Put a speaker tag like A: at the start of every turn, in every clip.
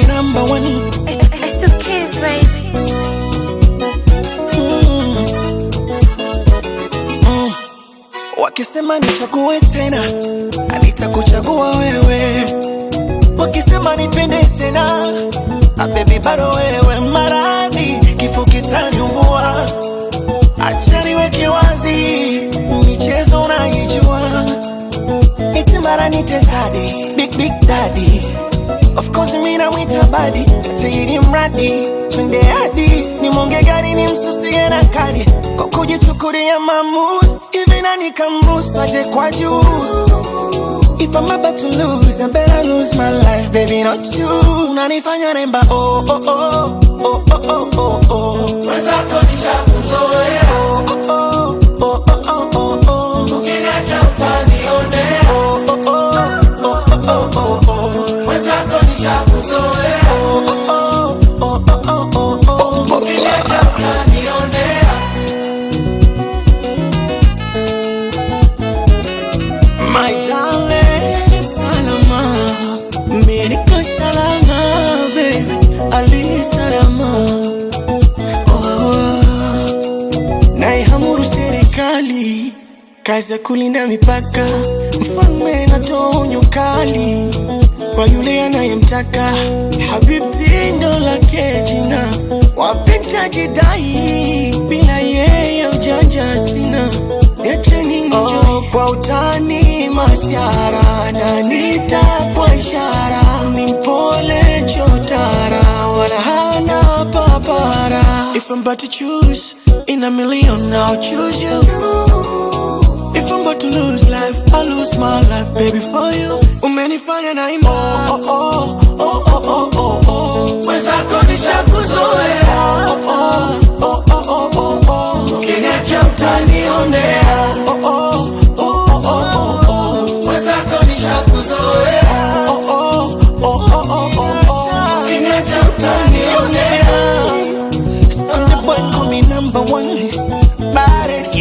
A: me number one.
B: I still kiss, baby.
A: Wakisema nichague tena, nitakuchagua wewe. Wakisema nipende tena, baby bado wewe. Maradhi kifo kitaniua, acha niweke wazi, michezo unaijua. Eti mara nite daddy, big daddy. Of course mimi namwita badi, tayari mradi twende hadi ni monge gari ni msusie na kadi kwa kujichukulia maamuzi hivi na nikamruhusu aje kwa juu. If I'm about to lose, I better lose my life, baby, not you. Unanifanya remba, oh, oh, oh, oh, oh, oh, oh, oh.
C: Mwenzako nishakuzoea,
A: oh, oh, oh, oh, oh, oh, oh.
C: Ukiniacha utanionea,
A: oh, oh, oh, oh, oh, oh, oh.
C: Mwenzako nishakuzoea,
A: oh, oh, oh, oh, oh, oh, oh.
C: Ukiniacha utanionea.
A: My darling, salama, mimi niko salama, baby, ali salama. Naiamuru serikali kazi ya kulinda mipaka, mfalme anatoa onyo kali kwa yule anayemtaka. Habibti ndo lake jina, wapenda jidai, bila yeye ujanja sina. Niacheni nijoy kwa utani masiara, na nitapwa ishara, ni mpole chotara, wala hana papara. If I'm about to choose in a million, I'll choose you. If I'm about to lose life, I'll lose my life, baby, for you. Umenifanya na ima, oh, oh, oh, oh, oh, oh, oh.
C: Mwenzako nishakuzoea,
A: oh, oh, oh, oh, oh, oh.
C: ukiniacha utanionea,
A: oh, oh, oh, oh, oh, oh.
C: Mwenzako nishakuzoea,
A: oh, oh, oh, oh, oh, oh, oh.
C: ukiniacha utanionea.
A: Stunner boy call me number one, baddest.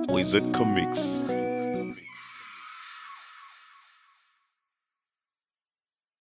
D: Wizard Comics.